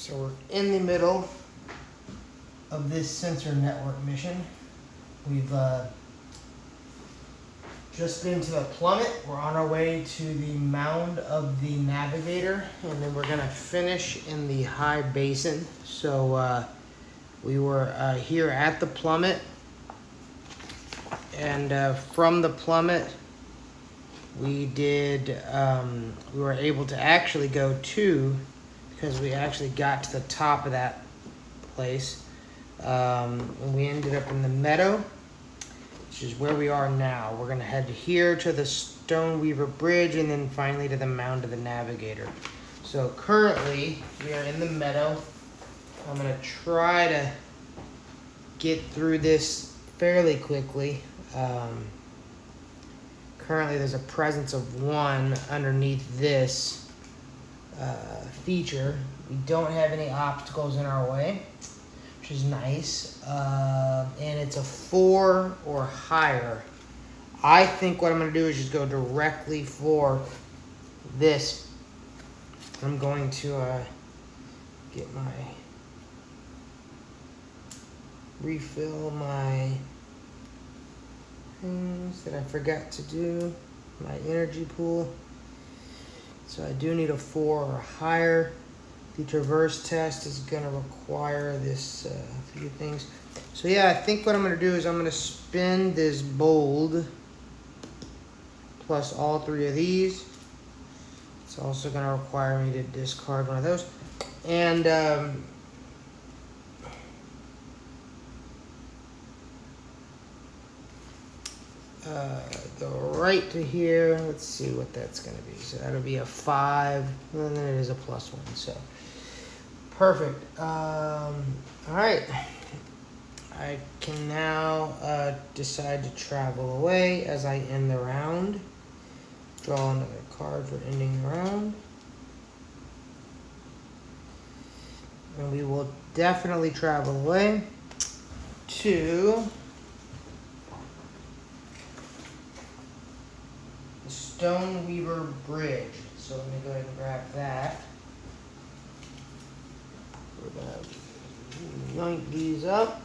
So we're in the middle of this sensor network mission. We've just been to the plummet. We're on our way to the mound of the navigator, and then we're gonna finish in the high basin. So we were here at the plummet, and from the plummet we were able to actually go to, because we actually got to the top of that place, and we ended up in the meadow, which is where we are now. We're gonna head here to the Stoneweaver Bridge and then finally to the mound of the navigator. So currently we are in the meadow. I'm gonna try to get through this fairly quickly. Currently there's a presence of one underneath this feature. We don't have any obstacles in our way, which is nice, and it's a 4 or higher. I think what I'm going to do is just go directly for this. I'm going to get refill my things that I forgot to do, my energy pool. So I do need a 4 or higher. The traverse test is going to require this few things. So yeah, I think what I'm going to do is I'm going to spin this bold plus all 3 of these. It's also going to require me to discard one of those. And the right to here, let's see what that's going to be. So that'll be a 5, and then it is a +1. So perfect. All right. I can now decide to travel away as I end the round. Draw another card for ending the round. And we will definitely travel away to the Stoneweaver Bridge. So let me go ahead and grab that. We're gonna yoink these up.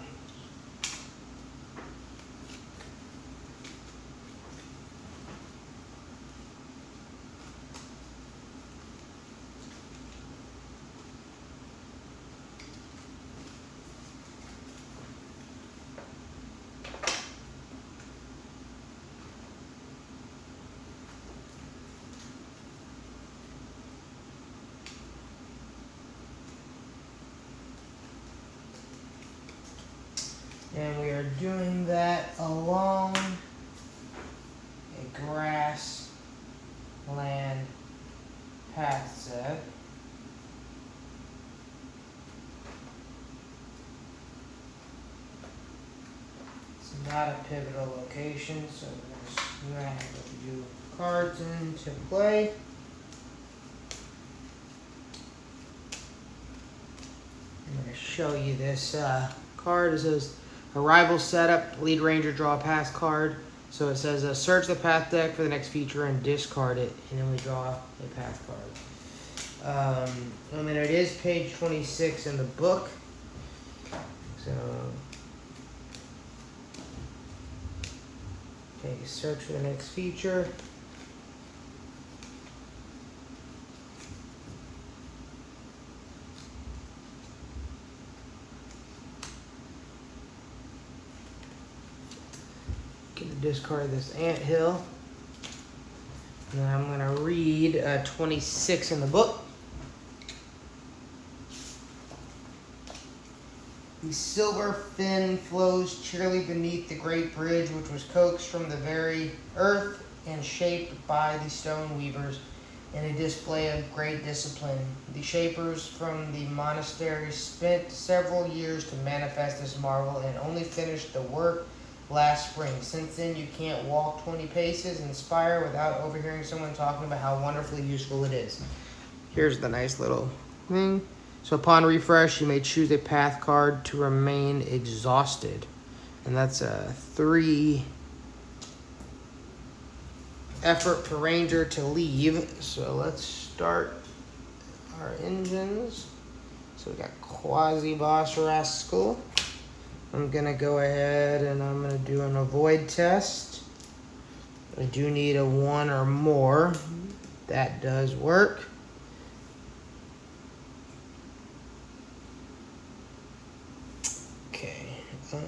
And we are doing that along a grass land path set. It's not a pivotal location, so we're going to have to do cards into play. I'm going to show you this card. It says Arrival Setup, Lead Ranger, draw a path card. So it says search the path deck for the next feature and discard it, and then we draw a path card. I mean, it is page 26 in the book. So okay, search for the next feature. Discard this anthill, and then I'm going to read 26 in the book. The silver fin flows cheerily beneath the great bridge, which was coaxed from the very earth and shaped by the stone weavers in a display of great discipline. The shapers from the monastery spent several years to manifest this marvel and only finished the work last spring. Since then, you can't walk 20 paces in Spire without overhearing someone talking about how wonderfully useful it is. Here's the nice little thing. So upon refresh, you may choose a path card to remain exhausted. And that's a 3 effort per ranger to leave. So let's start our engines. So we got Quasi-Boss Rascal. I'm gonna go ahead and I'm gonna do an avoid test. I do need a 1 or more. That does work. Okay. Oh,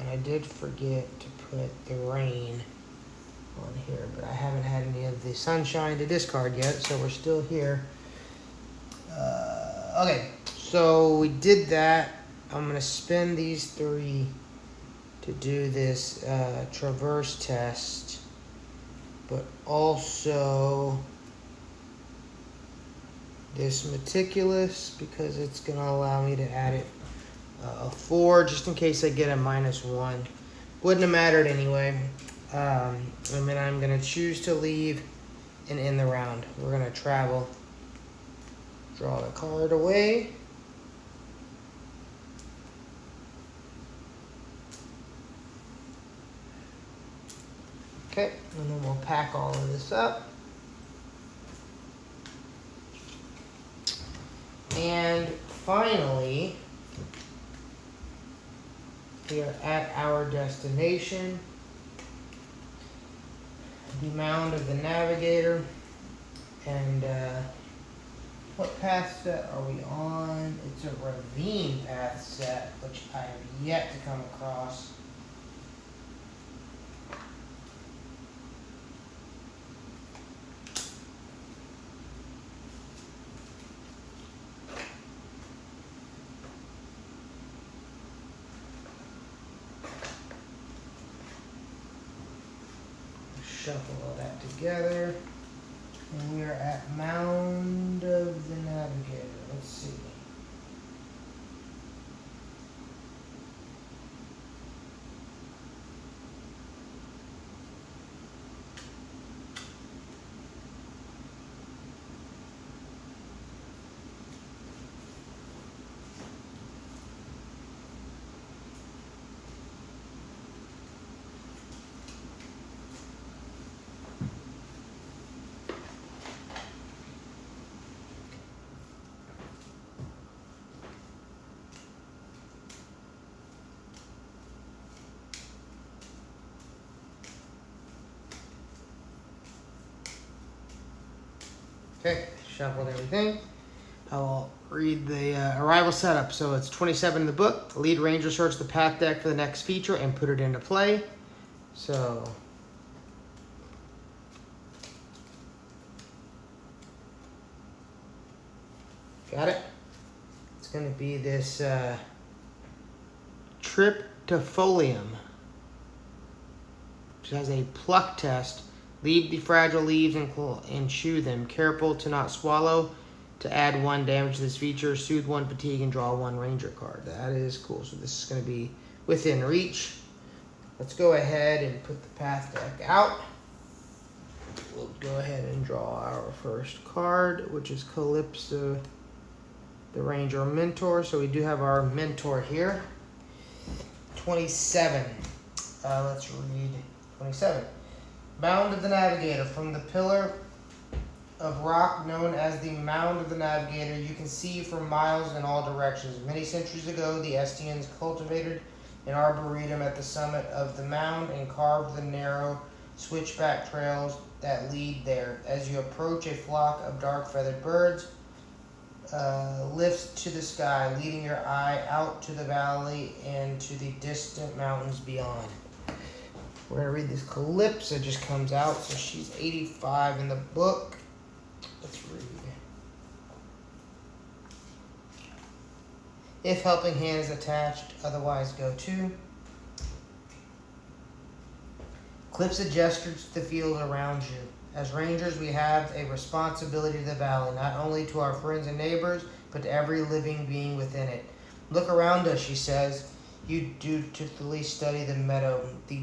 and I did forget to put the rain on here, but I haven't had any of the sunshine to discard yet, so we're still here. Okay, so we did that. I'm gonna spend these 3 to do this traverse test, but also this meticulous because it's gonna allow me to add it a 4 just in case I get a -1. Wouldn't have mattered anyway. And then I'm gonna choose to leave and end the round. We're gonna travel. Draw the card away. Okay, and then we'll pack all of this up. And finally, we are at our destination. The Mound of the Navigator. And what path set are we on? It's a ravine path set, which I have yet to come across. Shuffle all that together. And we are at Mound of the Navigator. Let's see. Okay, shuffled everything. I will read the arrival setup. So it's 27 in the book. The lead ranger search the path deck for the next feature and put it into play. So got it. It's going to be this Triptifolium, which has a pluck test. Leave the fragile leaves and chew them. Careful to not swallow. To add 1 damage to this feature, soothe 1 fatigue and draw 1 ranger card. That is cool. So this is going to be within reach. Let's go ahead and put the path deck out. We'll go ahead and draw our first card, which is Calypso, the Ranger Mentor. So we do have our mentor here. 27. Let's read 27. Mound of the Navigator. From the pillar of rock known as the Mound of the Navigator, you can see for miles in all directions. Many centuries ago, the Estians cultivated an arboretum at the summit of the mound and carved the narrow switchback trails that lead there. As you approach, a flock of dark-feathered birds lifts to the sky, leading your eye out to the valley and to the distant mountains beyond. We're going to read this. Calypso just comes out, so she's 85 in the book. Let's read. If helping hand is attached, otherwise go to. Calypso gestures to the field around you. As rangers, we have a responsibility to the valley, not only to our friends and neighbors, but to every living being within it. Look around us, she says. You dutifully study the meadow, the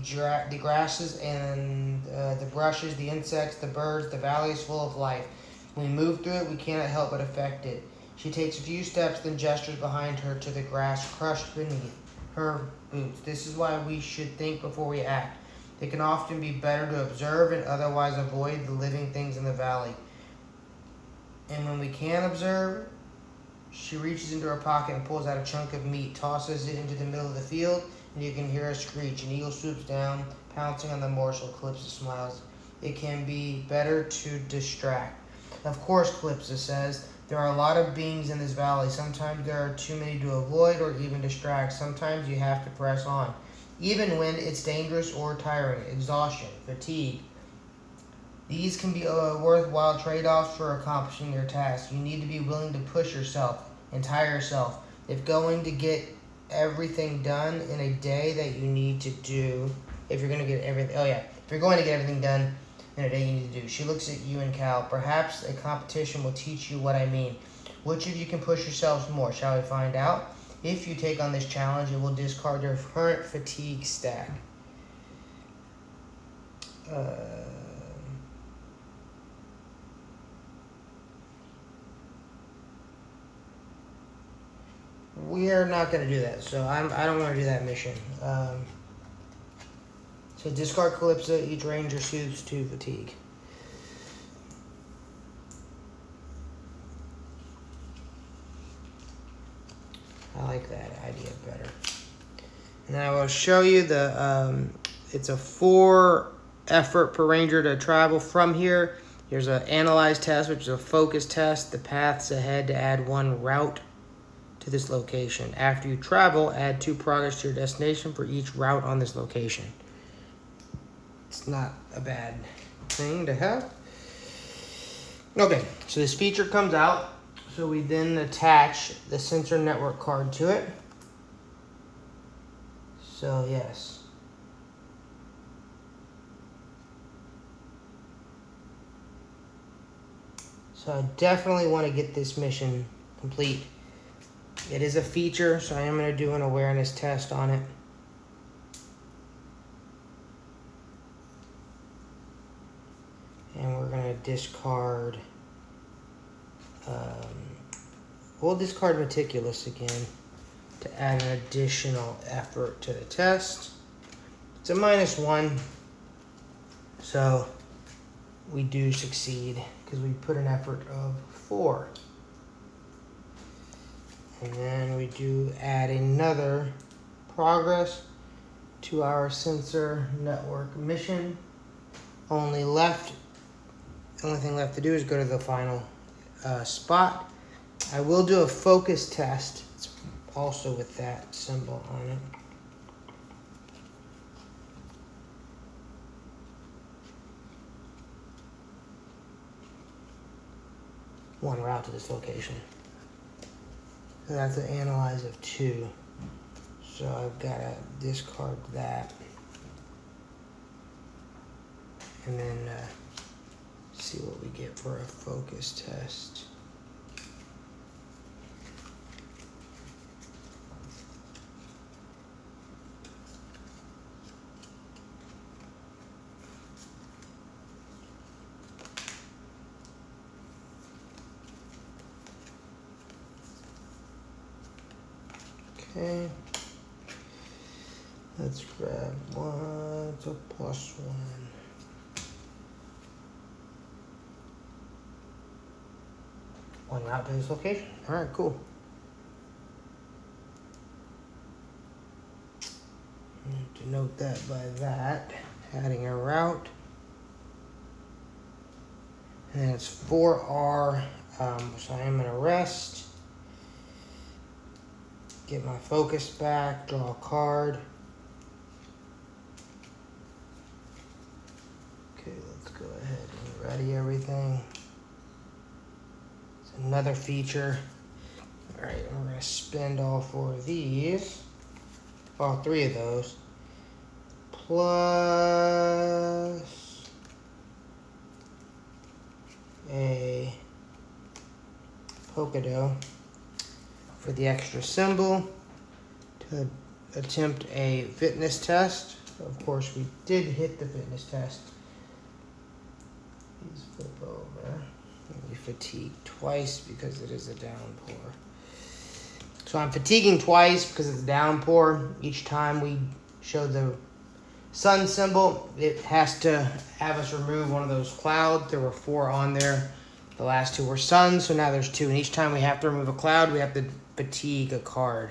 grasses and the brushes, the insects, the birds. The valley is full of life. When we move through it, we cannot help but affect it. She takes a few steps, then gestures behind her to the grass crushed beneath her boots. This is why we should think before we act. It can often be better to observe and otherwise avoid the living things in the valley. And when we can observe, She reaches into her pocket and pulls out a chunk of meat, tosses it into the middle of the field, and you can hear a screech. An eagle swoops down, pouncing on the morsel. Calypso smiles. It can be better to distract. Of course, Calypso says, there are a lot of beings in this valley. Sometimes there are too many to avoid or even distract. Sometimes you have to press on, even when it's dangerous or tiring. Exhaustion, fatigue. These can be worthwhile trade-offs for accomplishing your task. You need to be willing to push yourself and tire yourself. If going to get everything done in a day that you need to do, if you're going to get everything, if you're going to get everything done in a day you need to do. She looks at you and Cal. Perhaps a competition will teach you what I mean. Which of you can push yourselves more? Shall we find out? If you take on this challenge, it will discard your current fatigue stack. We are not going to do that, so I don't want to do that mission. So discard Calypso. Each ranger soothes to fatigue. I like that idea better. And I will show you the. It's a 4 effort per ranger to travel from here. Here's an analyze test, which is a focus test. The paths ahead to add 1 route to this location. After you travel, add 2 progress to your destination for each route on this location. It's not a bad thing to have. Okay, so this feature comes out. So we then attach the sensor network card to it. So yes. So I definitely want to get this mission complete. It is a feature, so I am going to do an awareness test on it. And we're going to discard, we'll discard Meticulous again to add an additional effort to the test. It's a -1, so we do succeed because we put an effort of 4. And then we do add another progress to our sensor network mission. Only thing left to do is go to the final spot. I will do a focus test. It's also with that symbol on it. One route to this location. And that's an analyze of 2. So I've got to discard that. And then see what we get for a focus test. Okay, let's grab 1, it's a +1. One route to this location. All right, cool. Denote that by that. Adding a route. And it's 4R, so I am going to rest. Get my focus back, draw a card. Okay, let's go ahead and ready everything. It's another feature. All right, we're gonna spend all 4 of these, all 3 of those, plus a polka dot for the extra symbol to attempt a fitness test. Of course, we did hit the fitness test. Please flip over. We fatigue twice because it is a downpour. So I'm fatiguing twice because it's a downpour. Each time we show the sun symbol, it has to have us remove one of those clouds. There were 4 on there. The last two were suns, so now there's two. And each time we have to remove a cloud, we have to fatigue a card.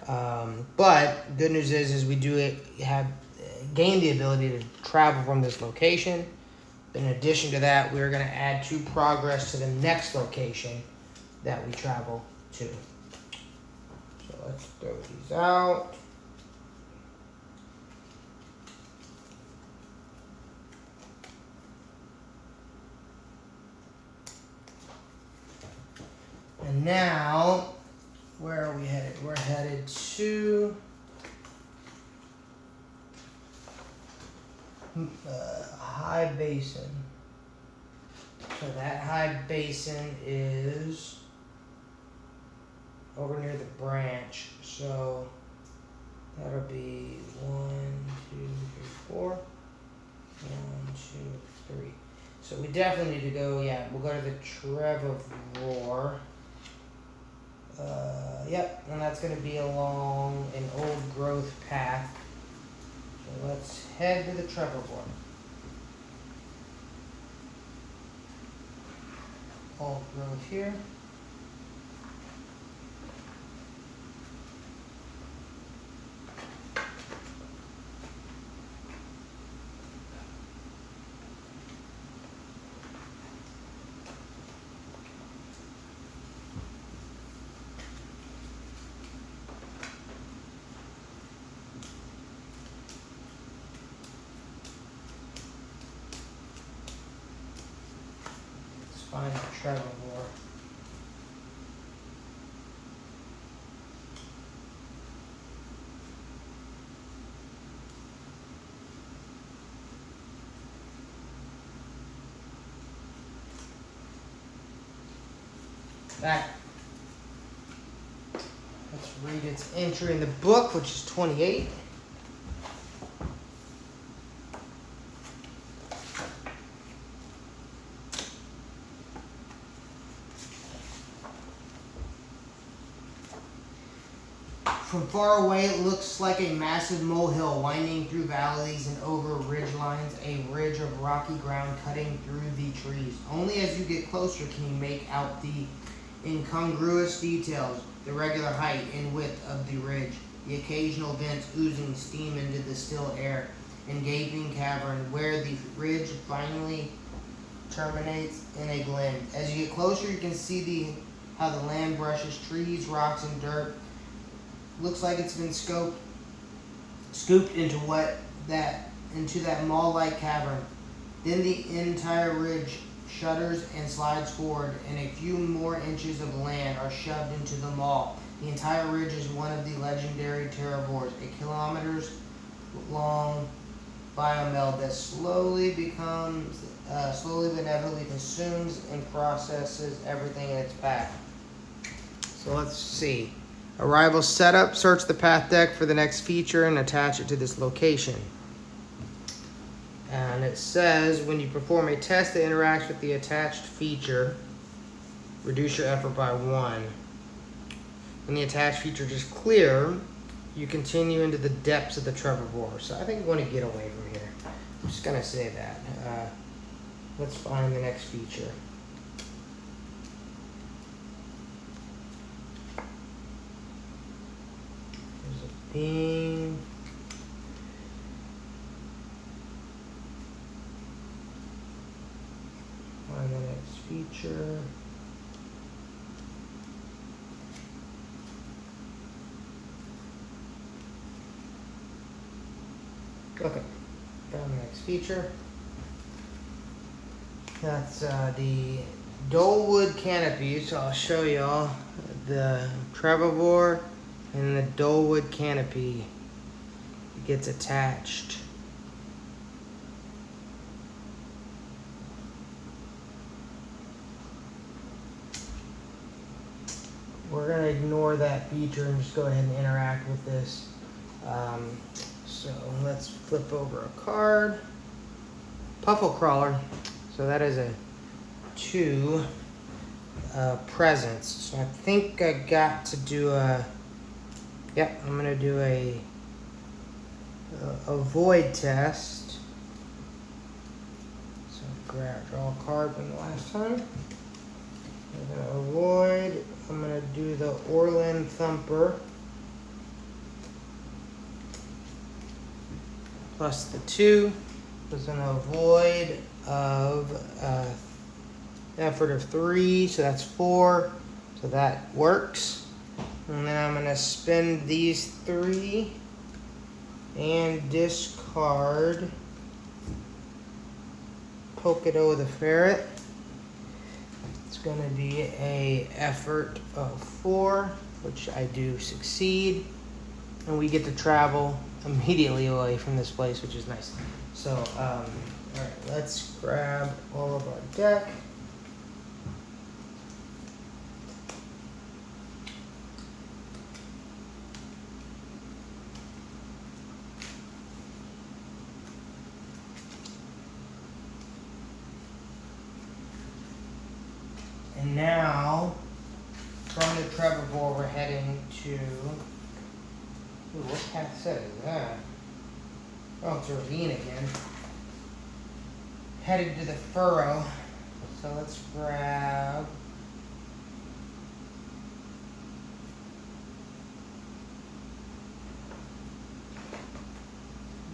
But good news is we do have gained the ability to travel from this location. In addition to that, we're going to add 2 progress to the next location that we travel to. So let's throw these out. And now, where are we headed? We're headed to High Basin. So that High Basin is over near the branch. So that'll be 1, 2, 3, 4. 1, 2, 3. So we definitely need to go, we'll go to the Trevor. Yep, and that's going to be along an old growth path. So let's head to the Trevor. Old growth here. Find the Trevor. Back. Let's read its entry in the book, which is 28. From far away, it looks like a massive molehill winding through valleys and over ridge lines, a ridge of rocky ground cutting through the trees. Only as you get closer can you make out the incongruous details, the regular height and width of the ridge, the occasional vents oozing steam into the still air, and gaping cavern where the ridge finally terminates in a glen. As you get closer, you can see how the land brushes trees, rocks, and dirt. Looks like it's been scooped into that mall-like cavern. Then the entire ridge shudders and slides forward, and a few more inches of land are shoved into the mall. The entire ridge is one of the legendary terrivores, a kilometers-long biomeld that slowly but inevitably consumes and processes everything in its path. So let's see. Arrival setup. Search the path deck for the next feature and attach it to this location. And it says when you perform a test that interacts with the attached feature, reduce your effort by 1. When the attached feature is clear, you continue into the depths of the Trevor. So I think we want to get away from here. I'm just going to say that. Let's find the next feature. There's a beam. Find the next feature. Okay, found the next feature. That's the Dolewood canopy. So I'll show y'all the Trevor and the Dolewood canopy. It gets attached. We're going to ignore that feature and just go ahead and interact with this. So let's flip over a card. Puffle Crawler. So that is a 2 presence. So I think I got to do a... Yep, I'm going to do a void test. So draw a card from the last time. I'm gonna avoid. I'm gonna do the Orland Thumper. Plus the 2. There's an avoid of effort of 3, so that's 4. So that works. And then I'm gonna spend these 3 and discard Polkadot the Ferret. It's gonna be a effort of 4, which I do succeed. And we get to travel immediately away from this place, which is nice. So, all right, let's grab all of our deck. And now, from the Trevor, we're heading to... Ooh, what path set is that? Oh, it's a ravine again. Headed to the furrow. So let's grab...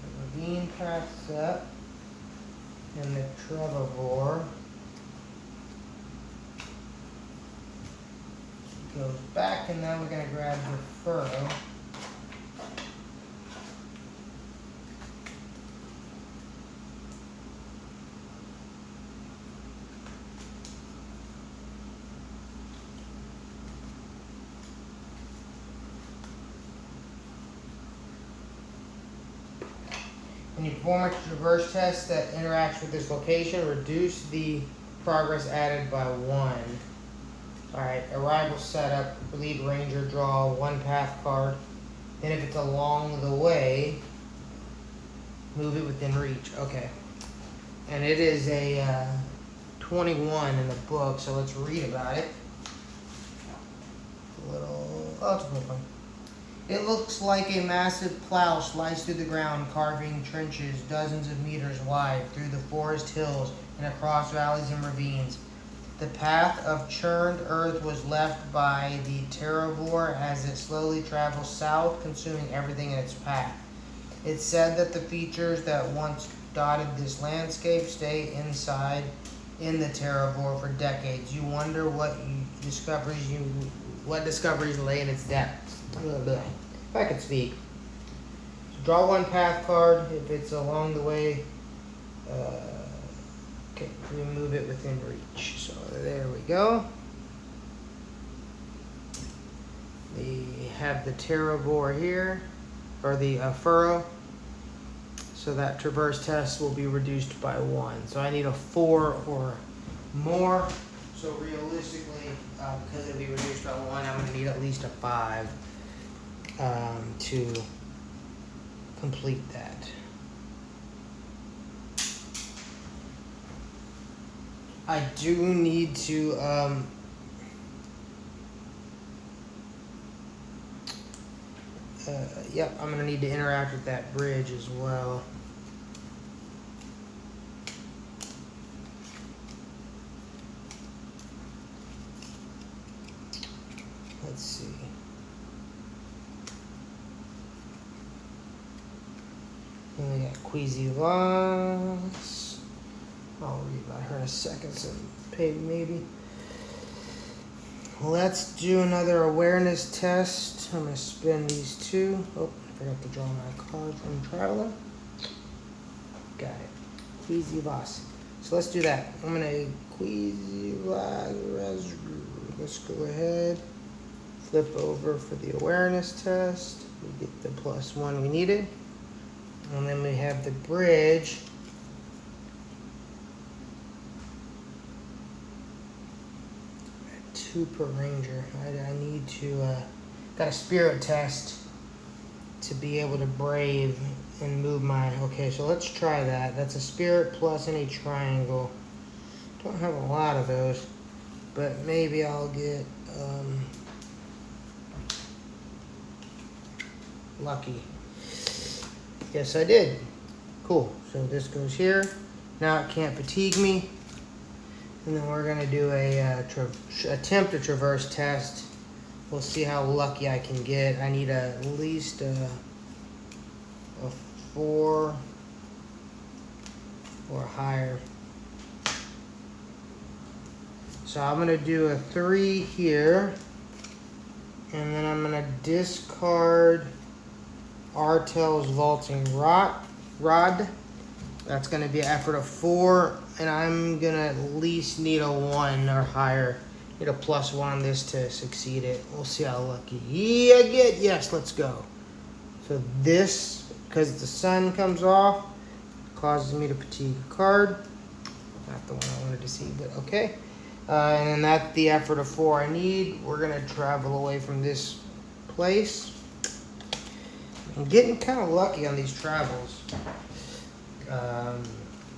the ravine path set. And the Trevor goes back, and now we're going to grab the furrow. When you perform a traverse test that interacts with this location, reduce the progress added by 1. Alright, arrival setup, lead ranger, draw 1 path card. Then if it's along the way, move it within reach. Okay. And it is a 21 in the book, so let's read about it. It's a cool one. It looks like a massive plow sliced through the ground, carving trenches dozens of meters wide through the forest hills and across valleys and ravines. The path of churned earth was left by the Terravore as it slowly travels south, consuming everything in its path. It's said that the features that once dotted this landscape stay inside in the Terravore for decades. You wonder what discoveries lay in its depths. If I could speak. So draw 1 path card. If it's along the way, okay, we move it within reach. So there we go. We have the Terravore here, or the furrow. So that traverse test will be reduced by 1. So I need a 4 or more. So realistically, because it'll be reduced by 1, I'm going to need at least a 5 to complete that. I do need to yep, I'm going to need to interact with that bridge as well. Let's see. Then we got Queasy Voss. I'll read about her in a second, so maybe. Let's do another awareness test. I'm going to spin these 2. Oh, I forgot to draw my card from Traveler. Got it. Queasy Voss. So let's do that. I'm going to Queasy Voss. Let's go ahead. Flip over for the awareness test. We get the +1 we needed. And then we have the bridge. At 2 per ranger. I need to, got a spirit test to be able to brave and move my, okay, so let's try that. That's a spirit plus any triangle. Don't have a lot of those, but maybe I'll get, lucky. Yes, I did. Cool. So this goes here. Now it can't fatigue me. And then we're gonna do a attempt a traverse test. We'll see how lucky I can get. I need at least a 4 or higher. So I'm gonna do a 3 here, and then I'm gonna discard Artel's vaulting rod. That's gonna be an effort of 4, and I'm gonna at least need a 1 or higher. Need a +1 on this to succeed it. We'll see how lucky I get. Yes, let's go. So this, because the sun comes off, causes me to fatigue a card. Not the one I wanted to see, but okay. And then that's the effort of 4 I need. We're gonna travel away from this place. I'm getting kind of lucky on these travels.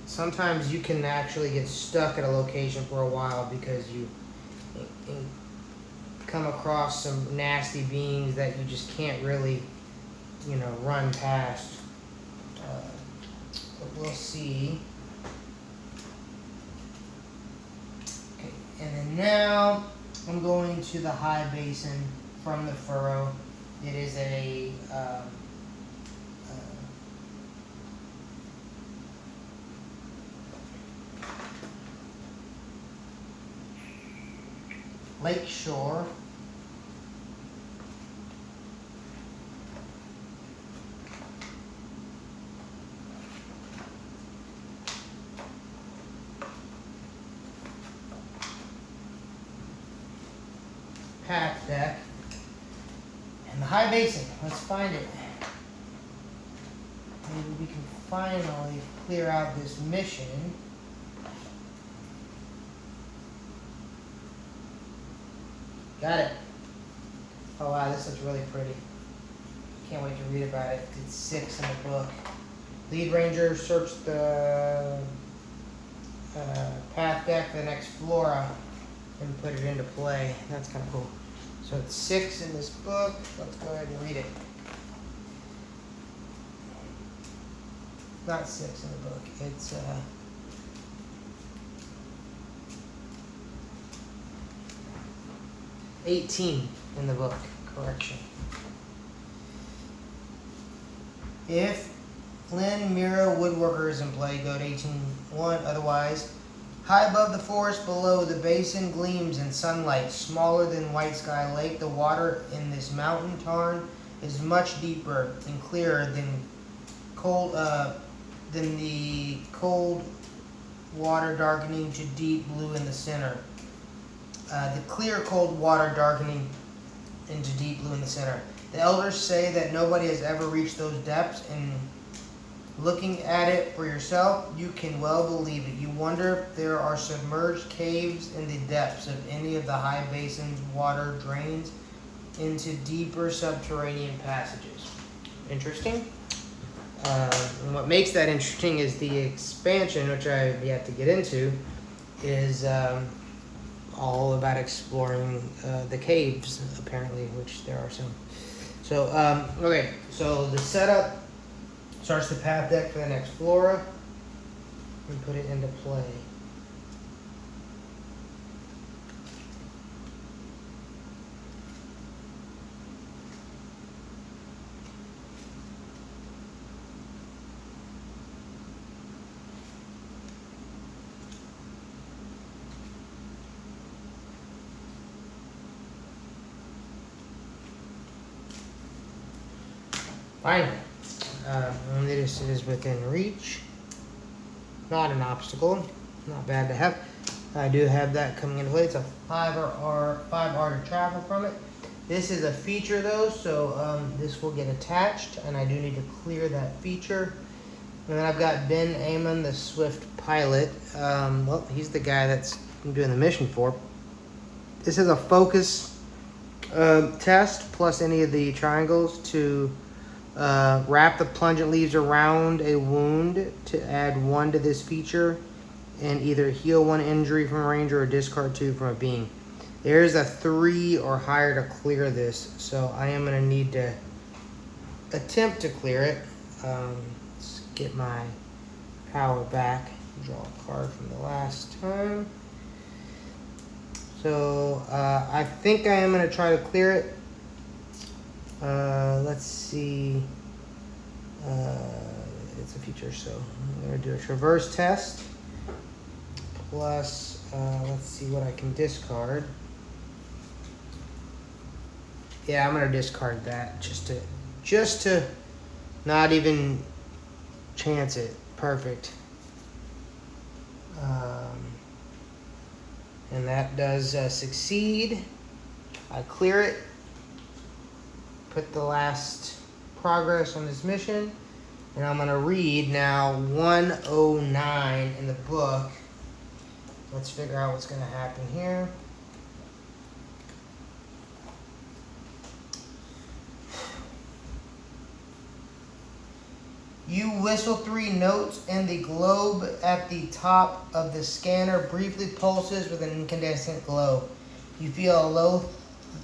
Sometimes you can actually get stuck at a location for a while because you come across some nasty beings that you just can't really, run past. But we'll see. Okay, and then now I'm going to the high basin from the furrow. It is a lake shore. Path deck. And the high basin. Let's find it. Maybe we can finally clear out this mission. Got it. Oh wow, this looks really pretty. Can't wait to read about it. It's 6 in the book. Lead Ranger, search the path deck for the next flora and put it into play. That's kind of cool. So it's 6 in this book. Let's go ahead and read it. Not 6 in the book. It's 18 in the book. Correction. If Lynn Mira Woodworker is in play, go to 18:1. Otherwise, high above the forest below, the basin gleams in sunlight. Smaller than White Sky Lake, the water in this mountain tarn is much deeper and clearer than the cold water darkening to deep blue in the center. The clear, cold water darkening into deep blue in the center. The elders say that nobody has ever reached those depths, and looking at it for yourself, you can well believe it. You wonder if there are submerged caves in the depths of any of the high basins. Water drains into deeper subterranean passages. Interesting. And what makes that interesting is the expansion, which I have yet to get into, is all about exploring the caves, apparently, which there are some. So, okay, so the setup starts the path deck for the next flora and put it into play. Finally, this is within reach. Not an obstacle. Not bad to have. I do have that coming into play. It's a 5 R to travel from it. This is a feature though, so this will get attached, and I do need to clear that feature. And then I've got Ben Amon, the Swift pilot. Well, he's the guy that's doing the mission for. This is a focus test plus any of the triangles to wrap the plungent leaves around a wound to add 1 to this feature, and either heal 1 injury from a ranger or discard 2 from a being. There's a 3 or higher to clear this, so I am going to need to attempt to clear it. Let's get my power back. Draw a card from the last time. So I think I am going to try to clear it. Let's see. It's a feature, so I'm going to do a traverse test. Plus, let's see what I can discard. Yeah, I'm going to discard that just to not even chance it. Perfect. And that does succeed. I clear it. Put the last progress on this mission. And I'm going to read now 109 in the book. Let's figure out what's going to happen here. You whistle 3 notes, and the globe at the top of the scanner briefly pulses with an incandescent glow. You feel a low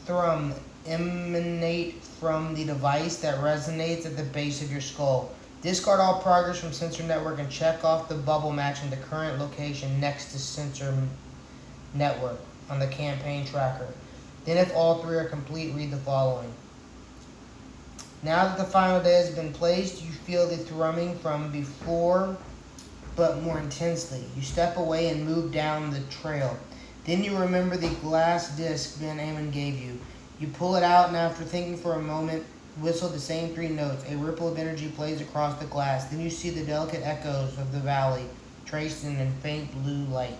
thrum emanate from the device that resonates at the base of your skull. Discard all progress from sensor network and check off the bubble matching the current location next to sensor network on the campaign tracker. Then if all 3 are complete, read the following. Now that the final day has been placed, you feel the thrumming from before, but more intensely. You step away and move down the trail. Then you remember the glass disc Van Amen gave you. You pull it out, and after thinking for a moment, whistle the same 3 notes. A ripple of energy plays across the glass. Then you see the delicate echoes of the valley, traced in a faint blue light.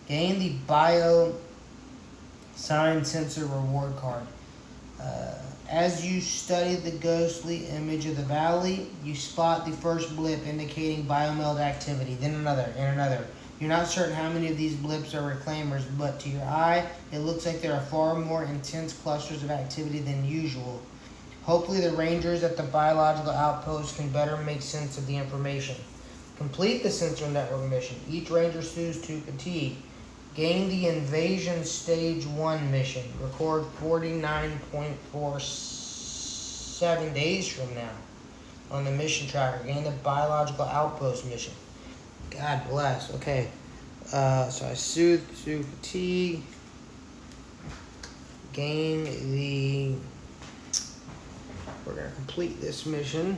Gain the bio sign sensor reward card. As you study the ghostly image of the valley, you spot the first blip indicating biomeld activity, then another, and another. You're not certain how many of these blips are reclaimers, but to your eye, it looks like there are far more intense clusters of activity than usual. Hopefully the rangers at the biological outpost can better make sense of the information. Complete the sensor network mission. Each ranger sues to fatigue. Gain the Invasion Stage 1 mission. Record 49.47 days from now on the mission tracker. Gain the Biological Outpost mission. God bless. Okay. So I soothe to fatigue. Gain the... We're going to complete this mission.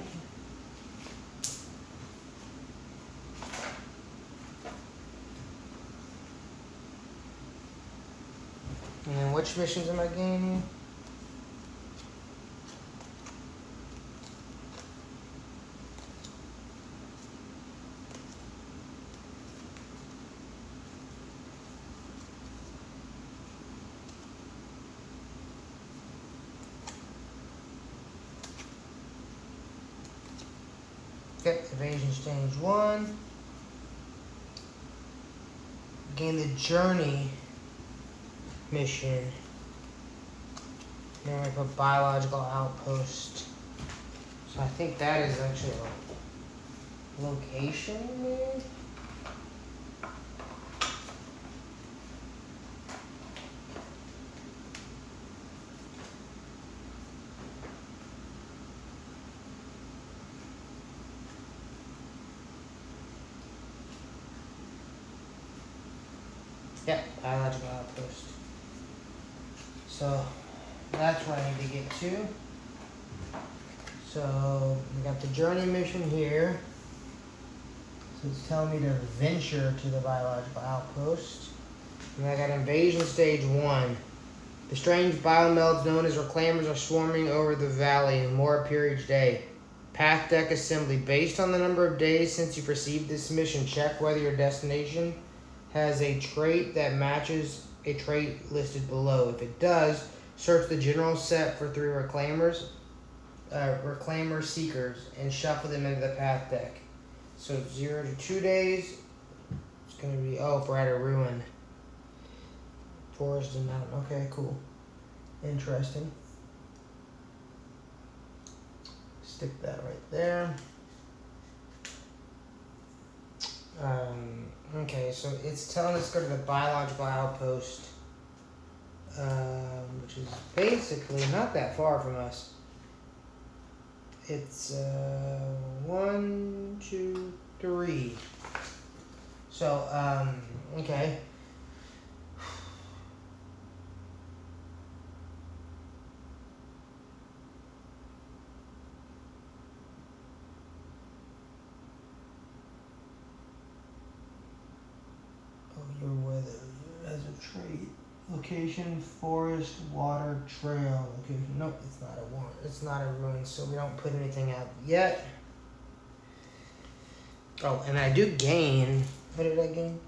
And then which missions am I gaining? Okay, Evasion Stage 1. Gain the Journey mission. Then I put Biological Outpost. So I think that is actually a location maybe? Yep, Biological Outpost. So that's where I need to get to. So we got the journey mission here. So it's telling me to venture to the biological outpost. And I got Invasion Stage 1. The strange biomelds known as reclaimers are swarming over the valley, and more appear each day. Path deck assembly. Based on the number of days since you received this mission, check whether your destination has a trait that matches a trait listed below. If it does, search the general set for 3 reclaimers, reclaimer seekers, and shuffle them into the path deck. So 0 to 2 days. It's going to be, oh, if we're at a ruin. Forest and mountain. Okay, cool. Interesting. Stick that right there. Okay, so it's telling us to go to the biological outpost, which is basically not that far from us. It's 1, 2, 3. So, okay. location, forest, water, trail. Okay, nope, it's not a ruin, so we don't put anything out yet. Oh, and I do gain. What did I gain?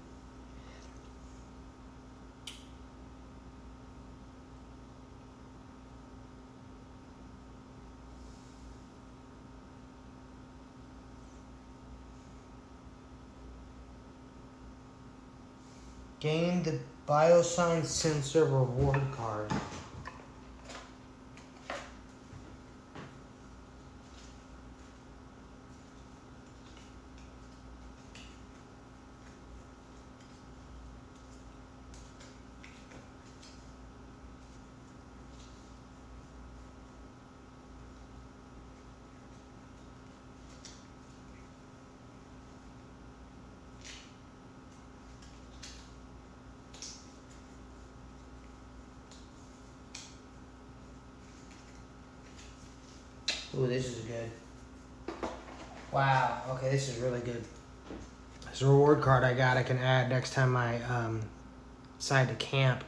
Gain the Biosign Sensor reward card. Ooh, this is good. Wow, okay, this is really good. This reward card I got, I can add next time I decide to camp.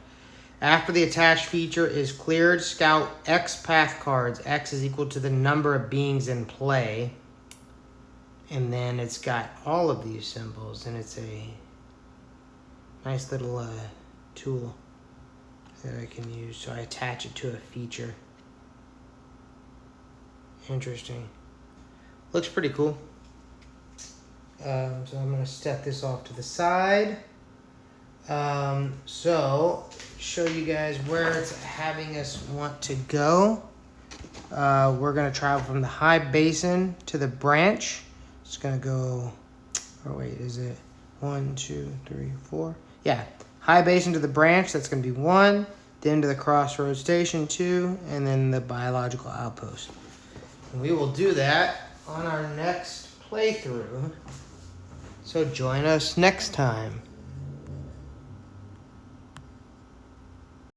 After the attached feature is cleared, scout X path cards. X is equal to the number of beings in play. And then it's got all of these symbols, and it's a nice little tool that I can use. So I attach it to a feature. Interesting. Looks pretty cool. So I'm going to step this off to the side. So, show you guys where it's having us want to go. We're going to travel from the high basin to the branch. It's going to go, oh wait, is it 1, 2, 3, 4? Yeah, high basin to the branch, that's going to be 1. Then to the crossroads station, 2. And then the biological outpost. And we will do that on our next playthrough. So join us next time.